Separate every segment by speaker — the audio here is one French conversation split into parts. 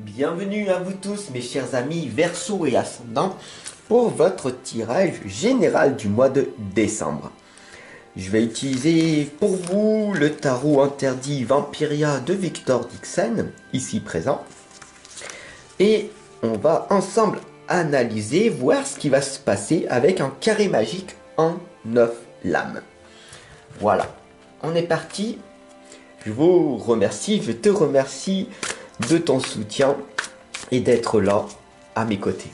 Speaker 1: Bienvenue à vous tous mes chers amis Verseau et Ascendant pour votre tirage général du mois de décembre. Je vais utiliser pour vous le tarot interdit Vampiria de Victor Dixon, ici présent. Et on va ensemble analyser, voir ce qui va se passer avec un carré magique en 9 lames. Voilà, on est parti. Je vous remercie, je te remercie de ton soutien et d'être là à mes côtés.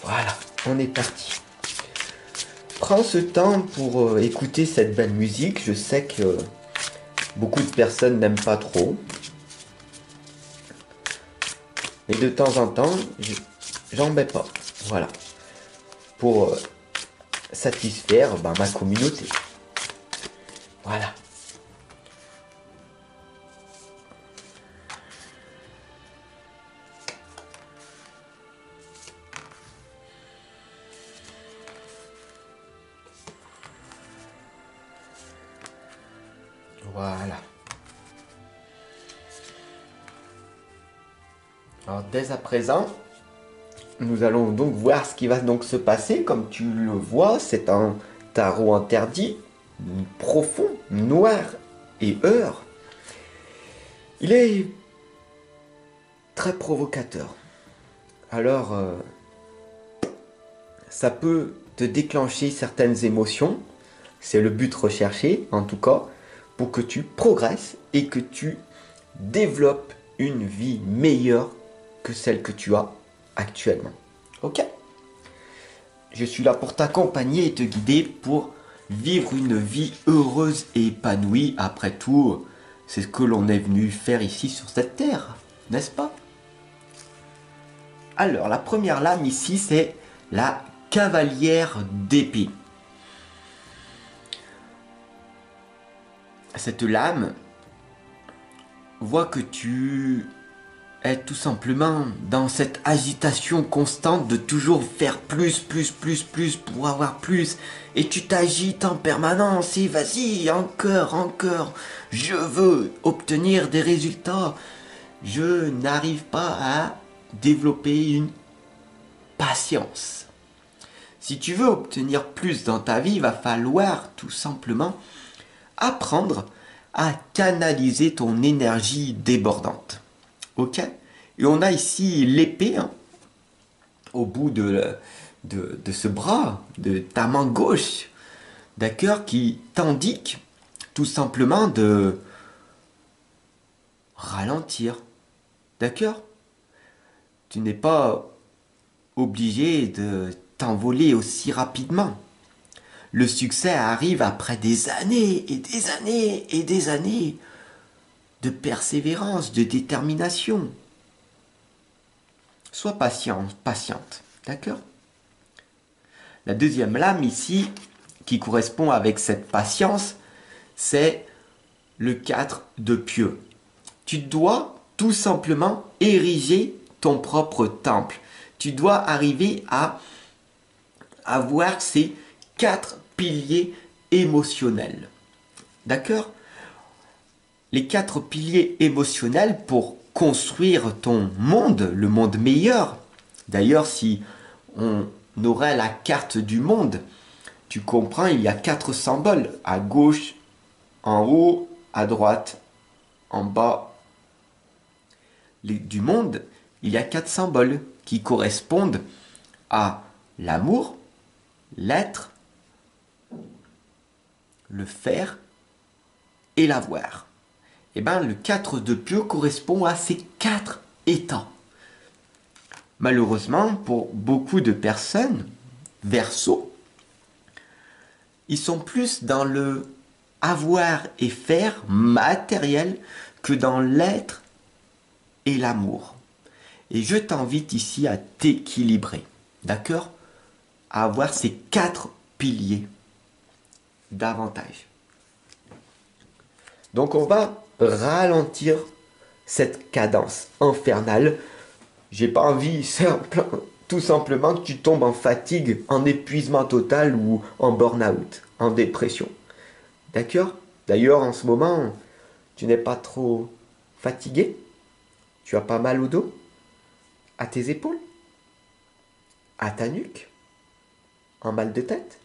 Speaker 1: Voilà, on est parti. Prends ce temps pour écouter cette belle musique. Je sais que beaucoup de personnes n'aiment pas trop. Et de temps en temps, j'en mets pas. Voilà. Pour satisfaire ma communauté. Voilà. Voilà. Alors dès à présent, nous allons donc voir ce qui va donc se passer. Comme tu le vois, c'est un tarot interdit, profond, noir et heurt. Il est très provocateur. Alors, ça peut te déclencher certaines émotions. C'est le but recherché, en tout cas, pour que tu progresses et que tu développes une vie meilleure que celle que tu as actuellement. Ok? Je suis là pour t'accompagner et te guider pour vivre une vie heureuse et épanouie. Après tout, c'est ce que l'on est venu faire ici sur cette terre, n'est-ce pas? Alors, la première lame ici, c'est la cavalière d'épée. Cette lame voit que tu es tout simplement dans cette agitation constante de toujours faire plus pour avoir plus. Et tu t'agites en permanence et vas-y, encore. Je veux obtenir des résultats. Je n'arrive pas à développer une patience. Si tu veux obtenir plus dans ta vie, il va falloir tout simplement apprendre à canaliser ton énergie débordante. Ok? Et on a ici l'épée au bout de ce bras, de ta main gauche, d'accord, qui t'indique tout simplement de ralentir. D'accord? Tu n'es pas obligé de t'envoler aussi rapidement. Le succès arrive après des années et des années et des années de persévérance, de détermination. Sois patient, patiente, d'accord? La deuxième lame ici, qui correspond avec cette patience, c'est le 4 de pieux. Tu dois tout simplement ériger ton propre temple. Tu dois arriver à avoir ces 4 piliers émotionnels. D'accord? Les 4 piliers émotionnels pour construire ton monde, le monde meilleur. D'ailleurs, si on aurait la carte du monde, tu comprends, il y a 4 symboles. À gauche, en haut, à droite, en bas du monde, il y a 4 symboles qui correspondent à l'amour, l'être, le faire et l'avoir. Et bien, le 4 de pieux correspond à ces 4 états. Malheureusement, pour beaucoup de personnes, Verseau, ils sont plus dans le avoir et faire matériel que dans l'être et l'amour. Et je t'invite ici à t'équilibrer, d'accord? À avoir ces 4 piliers davantage. Donc on va ralentir cette cadence infernale. J'ai pas envie, tout simplement, que tu tombes en fatigue, en épuisement total ou en burn-out, en dépression. D'accord? D'ailleurs, en ce moment, tu n'es pas trop fatigué? Tu as pas mal au dos? À tes épaules? À ta nuque? Un mal de tête?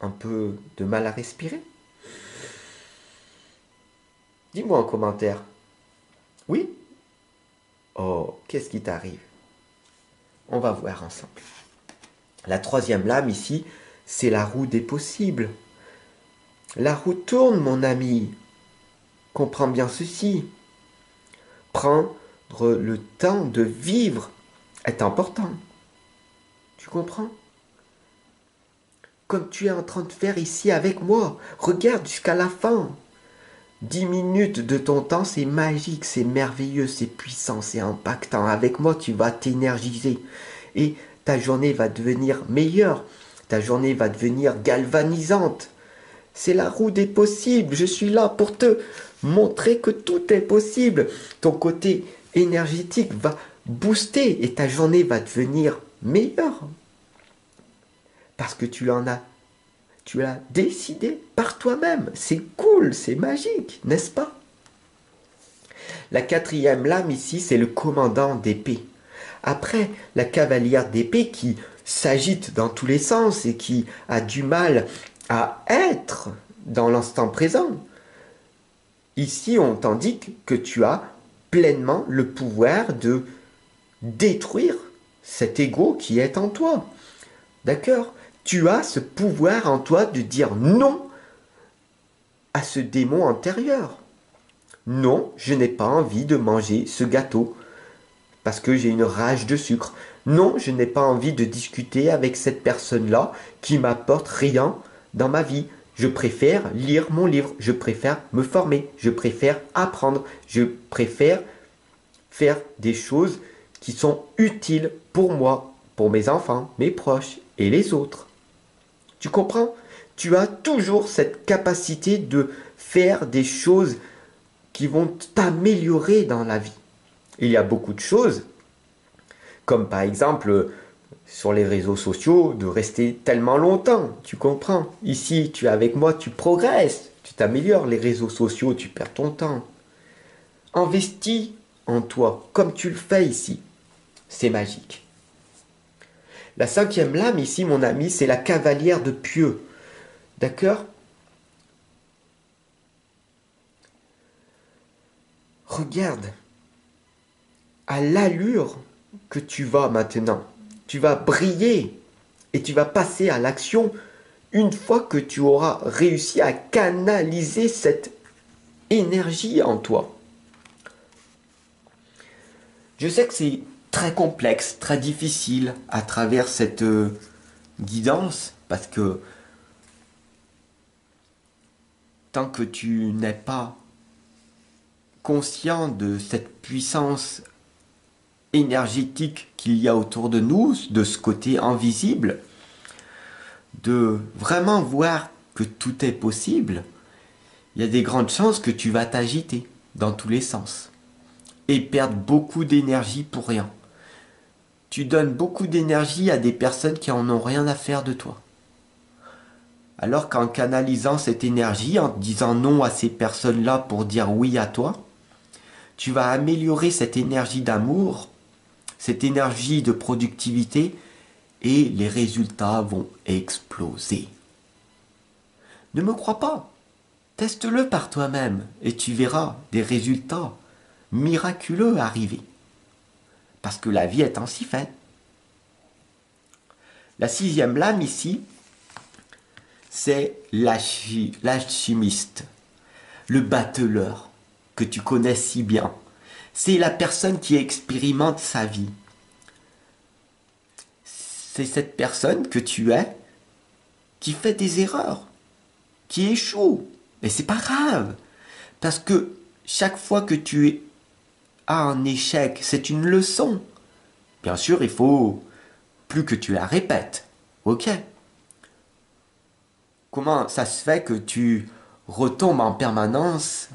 Speaker 1: Un peu de mal à respirer? Dis-moi en commentaire. Oui? Oh, qu'est-ce qui t'arrive? On va voir ensemble. La troisième lame ici, c'est la roue des possibles. La roue tourne, mon ami. Comprends bien ceci. Prendre le temps de vivre est important. Tu comprends? Comme tu es en train de faire ici avec moi. Regarde jusqu'à la fin. 10 minutes de ton temps, c'est magique, c'est merveilleux, c'est puissant, c'est impactant. Avec moi, tu vas t'énergiser. Et ta journée va devenir meilleure. Ta journée va devenir galvanisante. C'est la roue des possibles. Je suis là pour te montrer que tout est possible. Ton côté énergétique va booster et ta journée va devenir meilleure. Parce que tu l'as décidé par toi-même. C'est cool, c'est magique, n'est-ce pas? La quatrième lame ici, c'est le commandant d'épée. Après, la cavalière d'épée qui s'agite dans tous les sens et qui a du mal à être dans l'instant présent. Ici, on t'indique que tu as pleinement le pouvoir de détruire cet ego qui est en toi. D'accord? Tu as ce pouvoir en toi de dire non à ce démon intérieur. Non, je n'ai pas envie de manger ce gâteau parce que j'ai une rage de sucre. Non, je n'ai pas envie de discuter avec cette personne-là qui m'apporte rien dans ma vie. Je préfère lire mon livre, je préfère me former, je préfère apprendre, je préfère faire des choses qui sont utiles pour moi, pour mes enfants, mes proches et les autres. Tu comprends? Tu as toujours cette capacité de faire des choses qui vont t'améliorer dans la vie. Il y a beaucoup de choses, comme par exemple sur les réseaux sociaux, de rester tellement longtemps. Tu comprends? Ici, tu es avec moi, tu progresses, tu t'améliores. Les réseaux sociaux, tu perds ton temps. Investis en toi, comme tu le fais ici. C'est magique. La cinquième lame ici, mon ami, c'est la cavalière de pieux. D'accord? Regarde à l'allure que tu vas maintenant. Tu vas briller et tu vas passer à l'action une fois que tu auras réussi à canaliser cette énergie en toi. Je sais que c'est très complexe, très difficile à travers cette guidance parce que tant que tu n'es pas conscient de cette puissance énergétique qu'il y a autour de nous, de ce côté invisible, de vraiment voir que tout est possible, il y a des grandes chances que tu vas t'agiter dans tous les sens et perdre beaucoup d'énergie pour rien. Tu donnes beaucoup d'énergie à des personnes qui en ont rien à faire de toi. Alors qu'en canalisant cette énergie, en disant non à ces personnes-là pour dire oui à toi, tu vas améliorer cette énergie d'amour, cette énergie de productivité, et les résultats vont exploser. Ne me crois pas. Teste-le par toi-même et tu verras des résultats miraculeux arriver. Parce que la vie est ainsi faite. La sixième lame ici, c'est l'alchimiste, le battleur que tu connais si bien. C'est la personne qui expérimente sa vie. C'est cette personne que tu es qui fait des erreurs, qui échoue. Mais c'est pas grave. Parce que chaque fois que tu as un échec, c'est une leçon. Bien sûr, il faut plus que tu la répètes. Ok. Comment ça se fait que tu retombes en permanence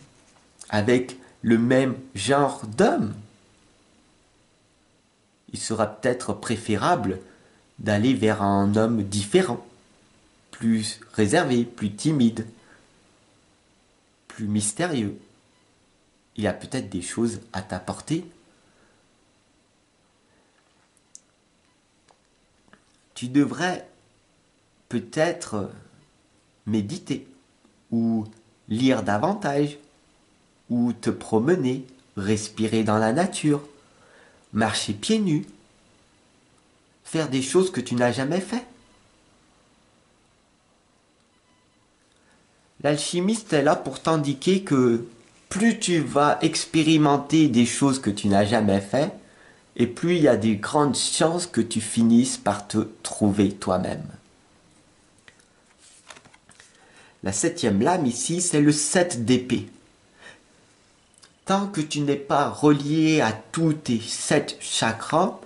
Speaker 1: avec le même genre d'homme? Il sera peut-être préférable d'aller vers un homme différent, plus réservé, plus timide, plus mystérieux. il y a peut-être des choses à t'apporter. Tu devrais peut-être méditer ou lire davantage ou te promener, respirer dans la nature, marcher pieds nus, faire des choses que tu n'as jamais fait. L'alchimiste est là pour t'indiquer que plus tu vas expérimenter des choses que tu n'as jamais fait, et plus il y a des grandes chances que tu finisses par te trouver toi-même. La septième lame ici, c'est le 7 d'épée. Tant que tu n'es pas relié à tous tes 7 chakras,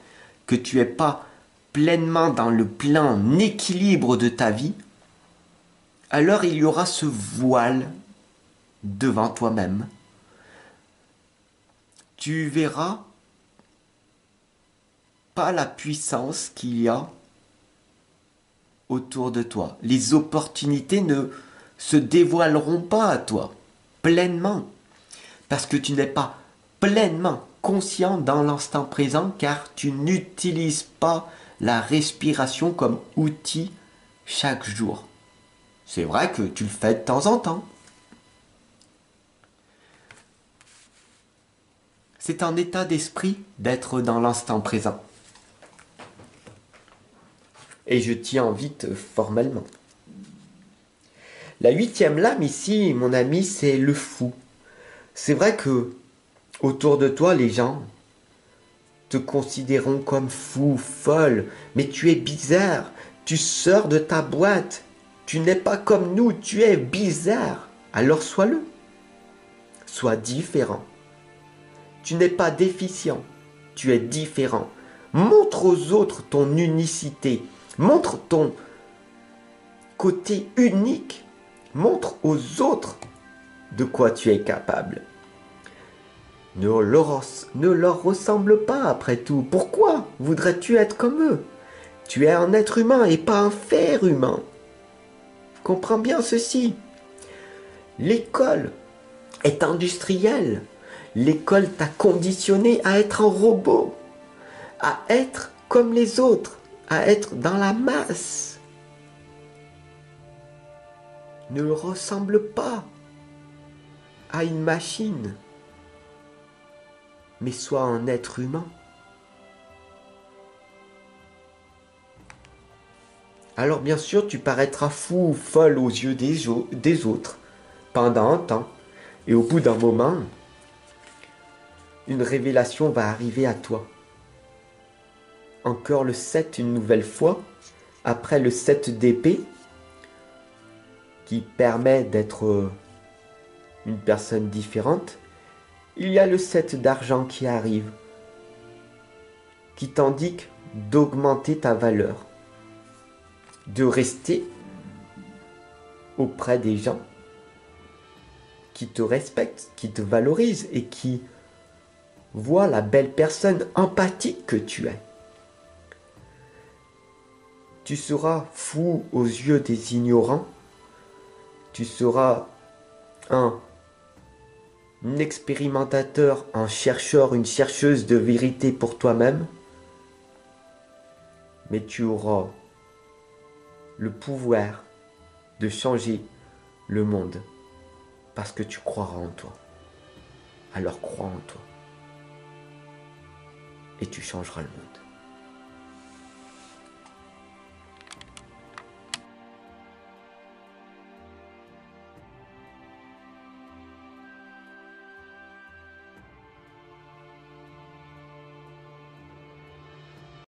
Speaker 1: que tu n'es pas pleinement dans le plein équilibre de ta vie, alors il y aura ce voile devant toi-même. Tu verras pas la puissance qu'il y a autour de toi. Les opportunités ne se dévoileront pas à toi pleinement parce que tu n'es pas pleinement conscient dans l'instant présent car tu n'utilises pas la respiration comme outil chaque jour. C'est vrai que tu le fais de temps en temps. C'est un état d'esprit d'être dans l'instant présent. Et je t'y invite formellement. La huitième lame ici, mon ami, c'est le fou. C'est vrai que autour de toi, les gens te considéreront comme fou, folle, mais tu es bizarre, tu sors de ta boîte, tu n'es pas comme nous, tu es bizarre. Alors sois-le. Sois différent. Tu n'es pas déficient, tu es différent. Montre aux autres ton unicité, montre ton côté unique, montre aux autres de quoi tu es capable. Ne leur ressemble pas après tout. Pourquoi voudrais-tu être comme eux? Tu es un être humain et pas un fer humain. Comprends bien ceci. L'école est industrielle. L'école t'a conditionné à être un robot, à être comme les autres, à être dans la masse. Ne ressemble pas à une machine, mais sois un être humain. Alors bien sûr, tu paraîtras fou ou folle aux yeux des autres pendant un temps. Et au bout d'un moment, une révélation va arriver à toi. Encore le 7 une nouvelle fois, après le 7 d'épée, qui permet d'être une personne différente, il y a le 7 d'argent qui arrive, qui t'indique d'augmenter ta valeur, de rester auprès des gens qui te respectent, qui te valorisent et qui voient la belle personne empathique que tu es. Tu seras fou aux yeux des ignorants, tu seras un expérimentateur, un chercheur, une chercheuse de vérité pour toi-même, mais tu auras le pouvoir de changer le monde parce que tu croiras en toi. Alors crois en toi et tu changeras le monde.